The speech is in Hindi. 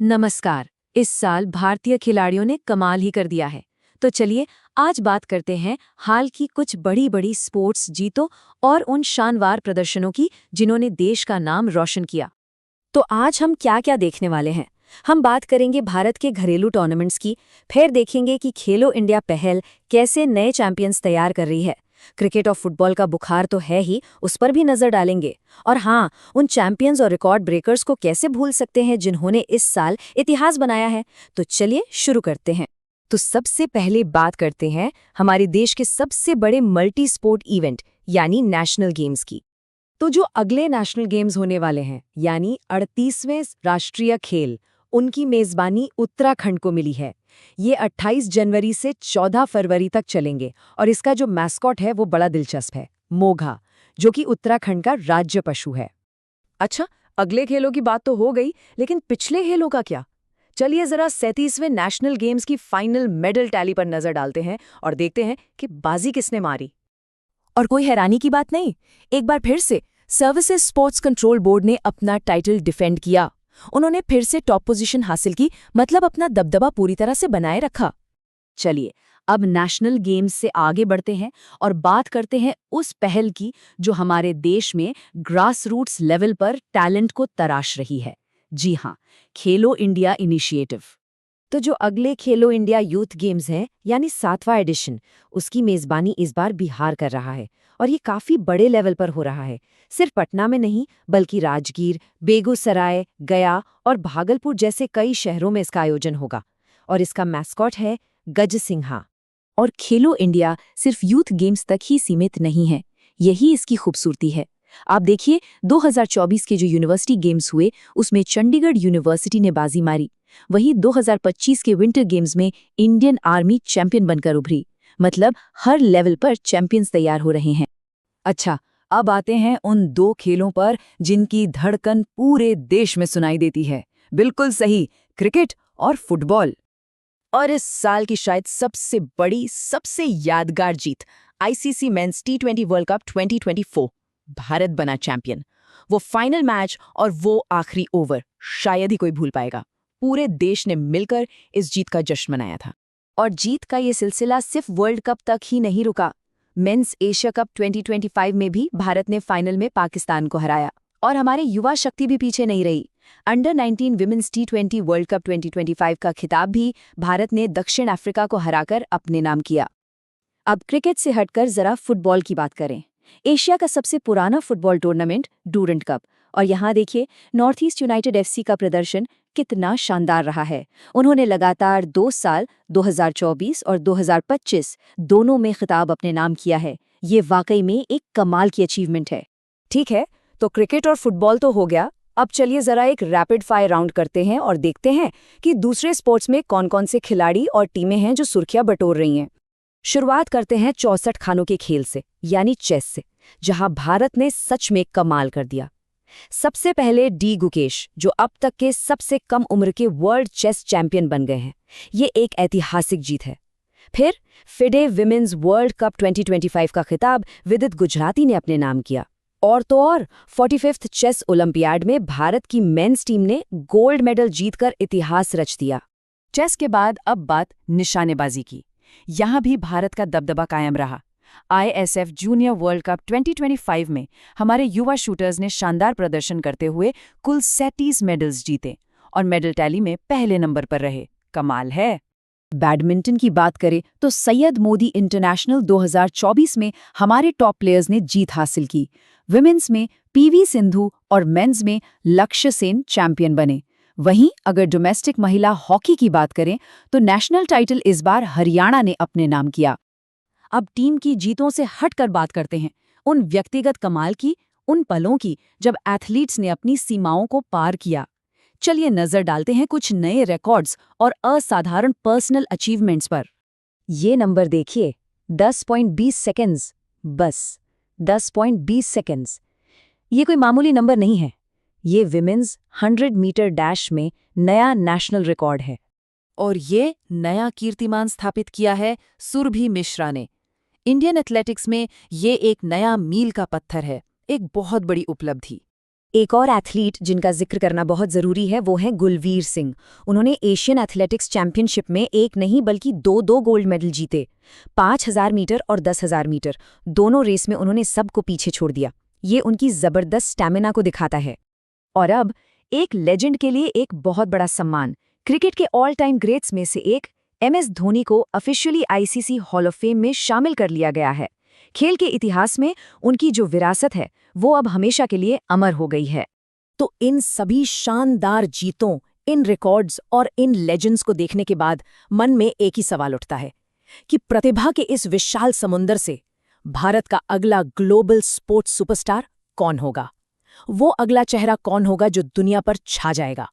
नमस्कार। इस साल भारतीय खिलाड़ियों ने कमाल ही कर दिया है। तो चलिए आज बात करते हैं हाल की कुछ बड़ी बड़ी स्पोर्ट्स जीतों और उन शानदार प्रदर्शनों की जिन्होंने देश का नाम रोशन किया। तो आज हम क्या क्या देखने वाले हैं। हम बात करेंगे भारत के घरेलू टूर्नामेंट्स की, फिर देखेंगे कि खेलो इंडिया पहल कैसे नए चैंपियंस तैयार कर रही है। क्रिकेट और फुटबॉल का बुखार तो है ही, उस पर भी नजर डालेंगे। और हाँ, उन चैंपियंस और रिकॉर्ड ब्रेकर्स को कैसे भूल सकते हैं जिन्होंने इस साल इतिहास बनाया है। तो चलिए शुरू करते हैं। तो सबसे पहले बात करते हैं हमारे देश के सबसे बड़े मल्टी स्पोर्ट इवेंट यानी नेशनल गेम्स की। तो जो अगले नेशनल गेम्स होने वाले हैं यानी 38वें राष्ट्रीय खेल, उनकी मेजबानी उत्तराखंड को मिली है। ये 28 जनवरी से 14 फरवरी तक चलेंगे और इसका जो मैस्कॉट है वो बड़ा दिलचस्प है, मोघा, जो कि उत्तराखंड का राज्य पशु है। अच्छा, अगले खेलों की बात तो हो गई, लेकिन पिछले खेलों का क्या? चलिए जरा 37वें नेशनल गेम्स की फाइनल मेडल टैली पर नजर डालते हैं और देखते हैं कि बाजी किसने मारी। और कोई हैरानी की बात नहीं, एक बार फिर से सर्विसेज स्पोर्ट्स कंट्रोल बोर्ड ने अपना टाइटल डिफेंड किया। उन्होंने फिर से टॉप पोजीशन हासिल की, मतलब अपना दबदबा पूरी तरह से बनाए रखा। चलिए अब नेशनल गेम्स से आगे बढ़ते हैं और बात करते हैं उस पहल की जो हमारे देश में ग्रास रूट्स लेवल पर टैलेंट को तराश रही है। जी हाँ, खेलो इंडिया इनिशिएटिव। तो जो अगले खेलो इंडिया यूथ गेम्स हैं यानी 7वां एडिशन, उसकी मेजबानी इस बार बिहार कर रहा है और ये काफी बड़े लेवल पर हो रहा है। सिर्फ पटना में नहीं बल्कि राजगीर, बेगूसराय, गया और भागलपुर जैसे कई शहरों में इसका आयोजन होगा। और इसका मैस्कॉट है गज सिंहा। और खेलो इंडिया सिर्फ यूथ गेम्स तक ही सीमित नहीं है, यही इसकी खूबसूरती है। आप देखिए 2024 के जो यूनिवर्सिटी गेम्स हुए उसमें चंडीगढ़ यूनिवर्सिटी ने बाजी मारी। वहीं 2025 के विंटर गेम्स में इंडियन आर्मी चैंपियन बनकर उभरी। मतलब हर लेवल पर चैंपियंस तैयार हो रहे हैं। अच्छा, अब आते हैं उन दो खेलों पर जिनकी धड़कन पूरे देश में सुनाई देती है। बिल्कुल सही, क्रिकेट और फुटबॉल। और इस साल की शायद सबसे बड़ी, सबसे यादगार जीत, आईसीसी मेंस टी20 वर्ल्ड कप 2024। भारत बना चैंपियन। वो फाइनल मैच और वो आखिरी ओवर शायद ही कोई भूल पाएगा। पूरे देश ने मिलकर इस जीत का जश्न मनाया था। और जीत का ये सिलसिला सिर्फ वर्ल्ड कप तक ही नहीं रुका। मेंस एशिया कप 2025 में भी भारत ने फाइनल में पाकिस्तान को हराया। और हमारे युवा शक्ति भी पीछे नहीं रही। अंडर 19 विमेंस टी20 वर्ल्ड कप 2025 का खिताब भी भारत ने दक्षिण अफ्रीका को हराकर अपने नाम किया। अब क्रिकेट से हटकर जरा फुटबॉल की बात करें। एशिया का सबसे पुराना फुटबॉल टूर्नामेंट डूरंट कप, और यहाँ देखिए नॉर्थ ईस्ट यूनाइटेड एफसी का प्रदर्शन कितना शानदार रहा है। उन्होंने लगातार 2 साल 2024 और 2025 दोनों में खिताब अपने नाम किया है। ये वाकई में एक कमाल की अचीवमेंट है। ठीक है, तो क्रिकेट और फुटबॉल तो हो गया। अब चलिए जरा एक रैपिड फायर राउंड करते हैं और देखते हैं कि दूसरे स्पोर्ट्स में कौन कौन से खिलाड़ी और टीमें हैं जो सुर्खियां बटोर रही हैं। शुरुआत करते हैं 64 खानों के खेल से यानी चेस से, जहां भारत ने सच में कमाल कर दिया। सबसे पहले डी गुकेश, जो अब तक के सबसे कम उम्र के वर्ल्ड चेस चैंपियन बन गए हैं। ये एक ऐतिहासिक जीत है। फिर फिडे विमेंस वर्ल्ड कप 2025 का खिताब विदित गुजराती ने अपने नाम किया। और तो और 45th चेस ओलंपियाड में भारत की मेंस टीम ने गोल्ड मेडल जीतकर इतिहास रच दिया। चेस के बाद अब बात निशानेबाजी की। यहां भी भारत का दबदबा कायम रहा। आईएसएफ जूनियर वर्ल्ड कप 2025 में हमारे युवा शूटर्स ने शानदार प्रदर्शन करते हुए कुल 37 मेडल्स जीते और मेडल टैली में पहले नंबर पर रहे। कमाल है। बैडमिंटन की बात करें तो सैयद मोदी इंटरनेशनल 2024 में हमारे टॉप प्लेयर्स ने जीत हासिल की। विमेंस में पीवी सिंधु और मेंस में लक्ष्य सेन चैंपियन बने। वहीं अगर डोमेस्टिक महिला हॉकी की बात करें तो नेशनल टाइटल इस बार हरियाणा ने अपने नाम किया। अब टीम की जीतों से हटकर बात करते हैं उन व्यक्तिगत कमाल की, उन पलों की जब एथलीट्स ने अपनी सीमाओं को पार किया। चलिए नजर डालते हैं कुछ नए रिकॉर्ड्स और असाधारण पर्सनल अचीवमेंट्स पर। ये नंबर देखिए, 10.20 सेकंड्स। बस 10.20 सेकंड्स। ये कोई मामूली नंबर नहीं है। ये विमेंस 100 मीटर डैश में नया नेशनल रिकॉर्ड है। और ये नया कीर्तिमान स्थापित किया है सुरभि मिश्रा ने। इंडियन एथलेटिक्स में ये एक नया मील का पत्थर है, एक बहुत बड़ी उपलब्धि। एक और एथलीट जिनका जिक्र करना बहुत ज़रूरी है वो है गुलवीर सिंह। उन्होंने एशियन एथलेटिक्स चैंपियनशिप में एक नहीं बल्कि दो गोल्ड मेडल जीते। 5000 मीटर और 10,000 मीटर दोनों रेस में उन्होंने सबको पीछे छोड़ दिया। ये उनकी ज़बरदस्त स्टैमिना को दिखाता है। और अब एक लेजेंड के लिए एक बहुत बड़ा सम्मान। क्रिकेट के ऑल टाइम ग्रेट्स में से एक MS धोनी को officially ICC hall of fame में शामिल कर लिया गया है। खेल के इतिहास में उनकी जो विरासत है वो अब हमेशा के लिए अमर हो गई है। तो इन सभी शानदार जीतों, इन रिकॉर्ड्स और इन लेजेंड्स को देखने के बाद मन में एक ही सवाल उठता है कि प्रतिभा के इस विशाल समुंदर से भारत का अगला ग्लोबल स्पोर्ट्स सुपरस्टार कौन होगा? वो अगला चेहरा कौन होगा जो दुनिया पर छा जाएगा?